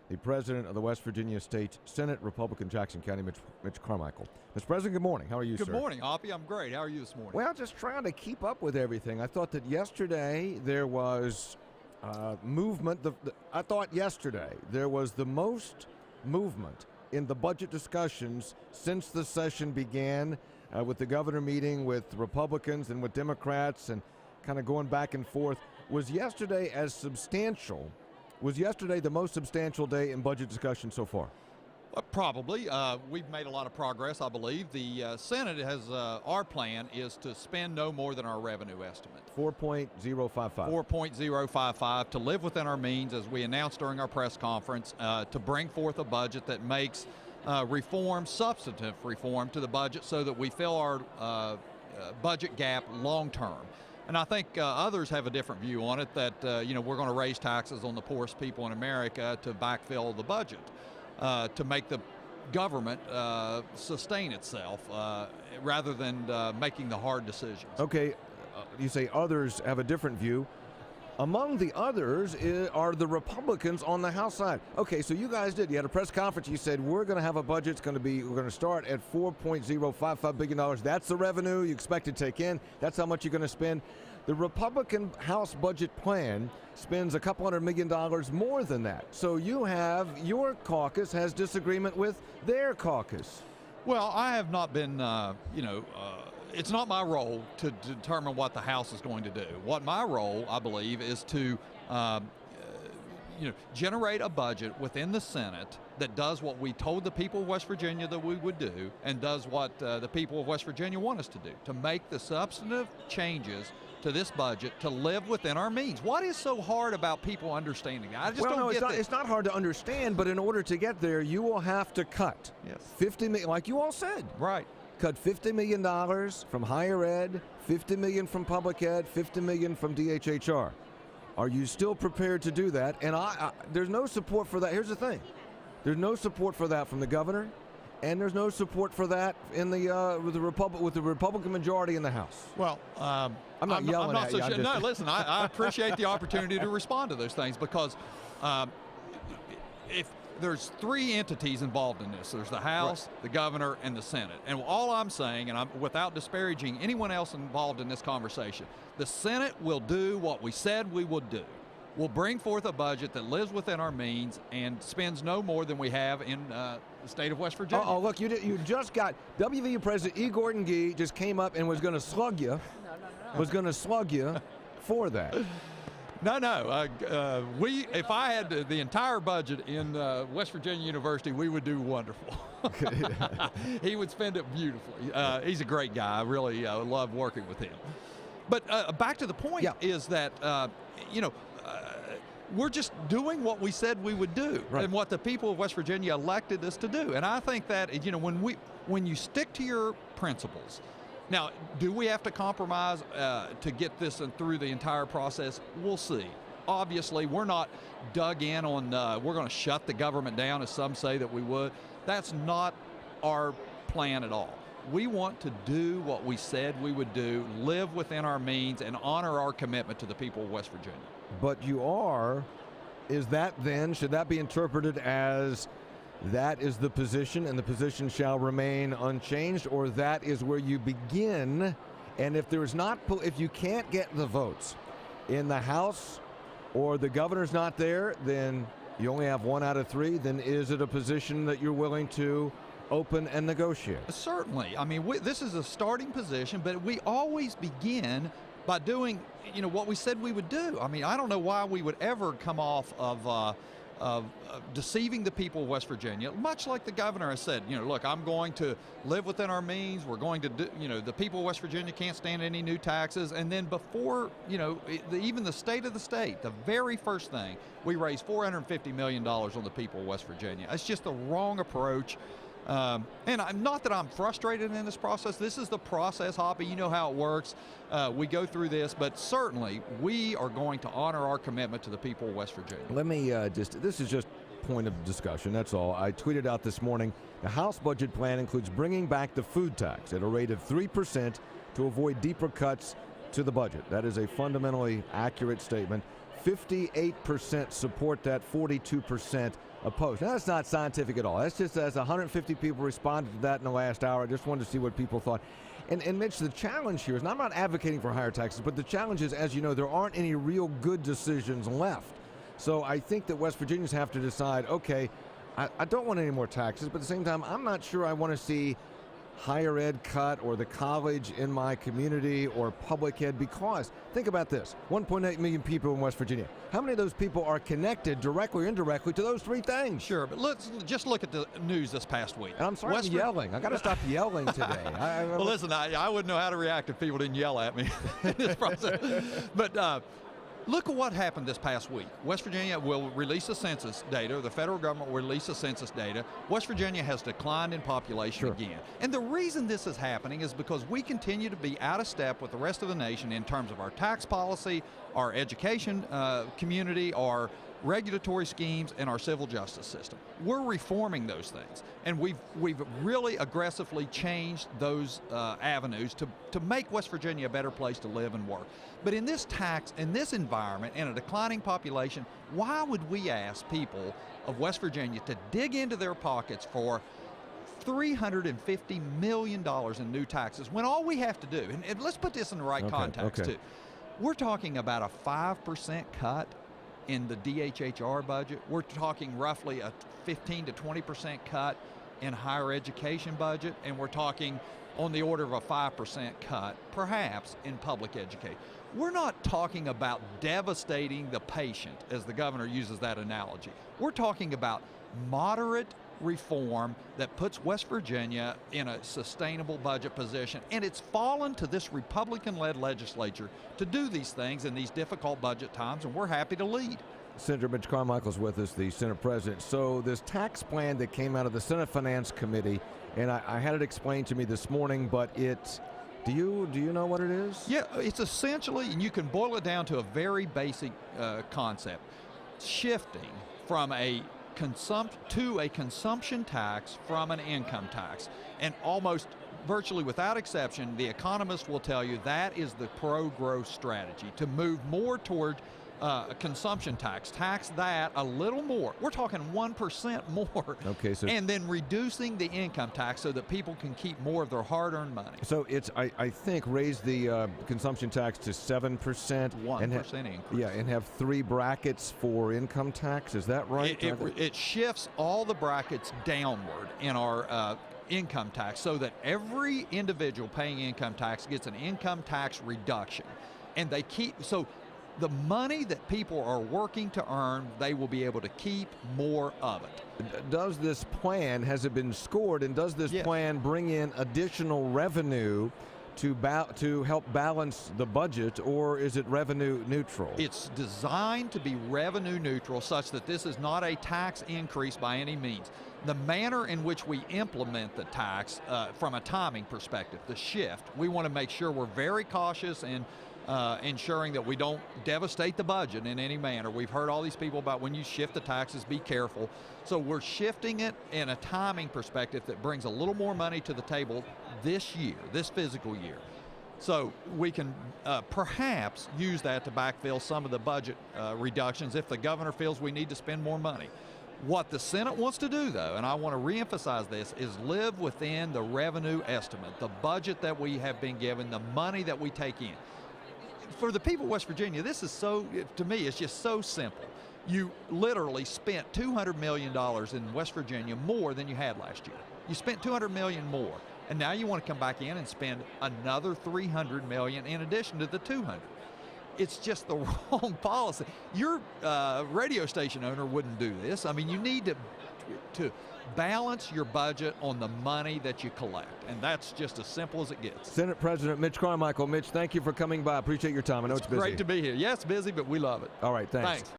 the president of the West Virginia State Senate, Republican, Jackson County, Mitch Carmichael. Mr. President, good morning. How are you, sir? Good morning, Hoppy. I'm great. How are you this morning? Well, just trying to keep up with everything. I thought that yesterday there was movement. I thought yesterday there was the most movement in the budget discussions since the session began, with the governor meeting with Republicans and with Democrats and kind of going back and forth. Was yesterday the most substantial day in budget discussion so far? Probably. We've made a lot of progress, I believe. The Senate has, our plan is to spend no more than our revenue estimate. 4.055. 4.055 to live within our means, as we announced during our press conference, to bring forth a budget that makes substantive reform to the budget so that we fill our budget gap long term. And I think others have a different view on it, that we're going to raise taxes on the poorest people in America to backfill the budget, to make the government sustain itself rather than making the hard decisions. Okay, you say others have a different view. Among the others are the Republicans on the House side. Okay, so you guys you had a press conference. You said we're going to have a budget. We're going to start at $4.055 billion. That's the revenue you expect to take in. That's how much you're going to spend. The Republican House budget plan spends a couple $100 million more than that. So your caucus has disagreement with their caucus. Well, I have not been, it's not my role to determine what the House is going to do. What my role, I believe, is to generate a budget within the Senate that does what we told the people of West Virginia that we would do, and does what the people of West Virginia want us to do, to make the substantive changes to this budget to live within our means. What is so hard about people understanding that? I just don't get it. It's not hard to understand, but in order to get there, you will have to cut $50 million, like you all said. Right. Cut $50 million from higher ed, $50 million from public ed, $50 million from DHHR. Are you still prepared to do that? And there's no support for that. Here's the thing. There's no support for that from the governor, and there's no support for that in with the Republican majority in the House. Well, I'm not yelling at you. No, listen, I appreciate the opportunity to respond to those things, because if there's three entities involved in this. There's the House, the governor, and the Senate. And all I'm saying, and without disparaging anyone else involved in this conversation, the Senate will do what we said we would do. We'll bring forth a budget that lives within our means and spends no more than we have in the state of West Virginia. Oh, look, you just got WVU President E. Gordon Gee just came up and was going to slug you. Was going to slug you for that. No. If I had the entire budget in West Virginia University, we would do wonderful. He would spend it beautifully. He's a great guy. I really love working with him. But back to the point is that, we're just doing what we said we would do, and what the people of West Virginia elected us to do. And I think that, when you stick to your principles. Now, do we have to compromise to get this through the entire process? We'll see. Obviously, we're not dug in on we're going to shut the government down, as some say that we would. That's not our plan at all. We want to do what we said we would do, live within our means, and honor our commitment to the people of West Virginia. But should that be interpreted as that is the position and the position shall remain unchanged, or that is where you begin? And if you can't get the votes in the House or the governor's not there, then you only have 1 out of 3, then is it a position that you're willing to open and negotiate? Certainly. I mean, this is a starting position, but we always begin by doing, what we said we would do. I mean, I don't know why we would ever come off of deceiving the people of West Virginia, much like the governor has said, look, I'm going to live within our means. We're going to do, the people of West Virginia can't stand any new taxes. And then before, even the state of the state, the very first thing, we raised $450 million on the people of West Virginia. It's just the wrong approach. And not that I'm frustrated in this process. This is the process, Hoppy. You know how it works. We go through this, but certainly we are going to honor our commitment to the people of West Virginia. Let me this is just point of discussion, that's all. I tweeted out this morning, the House budget plan includes bringing back the food tax at a rate of 3% to avoid deeper cuts to the budget. That is a fundamentally accurate statement. 58% support that, 42% opposed. Now, that's not scientific at all. That's just as 150 people responded to that in the last hour. I just wanted to see what people thought. And Mitch, the challenge here is, and I'm not advocating for higher taxes, but the challenge is, as you know, there aren't any real good decisions left. So I think that West Virginians have to decide, okay, I don't want any more taxes, but at the same time, I'm not sure I want to see higher ed cut or the college in my community or public ed, because think about this, 1.8 million people in West Virginia. How many of those people are connected directly or indirectly to those three things? Sure, but let's just look at the news this past week. And I'm sorry, I'm yelling. I got to stop yelling today. Well, listen, I wouldn't know how to react if people didn't yell at me in this process. But look at what happened this past week. West Virginia will release the census data. The federal government will release the census data. West Virginia has declined in population again. And the reason this is happening is because we continue to be out of step with the rest of the nation in terms of our tax policy, our education community, our regulatory schemes, and our civil justice system. We're reforming those things, and we've really aggressively changed those avenues to make West Virginia a better place to live and work. But in this environment, in a declining population, why would we ask people of West Virginia to dig into their pockets for $350 million in new taxes when all we have to do, and let's put this in the right context too, we're talking about a 5% cut in the DHHR budget. We're talking roughly a 15 to 20% cut in higher education budget, and we're talking on the order of a 5% cut, perhaps, in public education. We're not talking about devastating the patient, as the governor uses that analogy. We're talking about moderate reform that puts West Virginia in a sustainable budget position, and it's fallen to this Republican-led legislature to do these things in these difficult budget times, and we're happy to lead. Senator Mitch Carmichael's with us, the Senate President. So this tax plan that came out of the Senate Finance Committee, and I had it explained to me this morning, but do you know what it is? Yeah, it's essentially, and you can boil it down to a very basic concept, shifting from a consumption tax from an income tax. And almost virtually without exception, the economists will tell you that is the pro-growth strategy, to move more toward a consumption tax that a little more. We're talking 1% more. Okay, so and then reducing the income tax so that people can keep more of their hard-earned money. So it's, I think, raise the consumption tax to 7%. 1% increase. Yeah, and have 3 brackets for income tax. Is that right? It shifts all the brackets downward in our income tax so that every individual paying income tax gets an income tax reduction. And they so the money that people are working to earn, they will be able to keep more of it. Does this plan, has it been scored, and does this plan bring in additional revenue to help balance the budget, or is it revenue neutral? It's designed to be revenue neutral, such that this is not a tax increase by any means. The manner in which we implement the tax from a timing perspective, the shift, we want to make sure we're very cautious in ensuring that we don't devastate the budget in any manner. We've heard all these people about when you shift the taxes, be careful. So we're shifting it in a timing perspective that brings a little more money to the table this year, this fiscal year. So we can perhaps use that to backfill some of the budget reductions if the governor feels we need to spend more money. What the Senate wants to do, though, and I want to reemphasize this, is live within the revenue estimate, the budget that we have been given, the money that we take in. For the people of West Virginia, this is to me, it's just so simple. You literally spent $200 million in West Virginia more than you had last year. You spent $200 million more, and now you want to come back in and spend another $300 million in addition to the $200. It's just the wrong policy. Your radio station owner wouldn't do this. I mean, you need to balance your budget on the money that you collect, and that's just as simple as it gets. Senate President Mitch Carmichael. Mitch, thank you for coming by. I appreciate your time. I know it's busy. Great to be here. Yes, busy, but we love it. All right, thanks.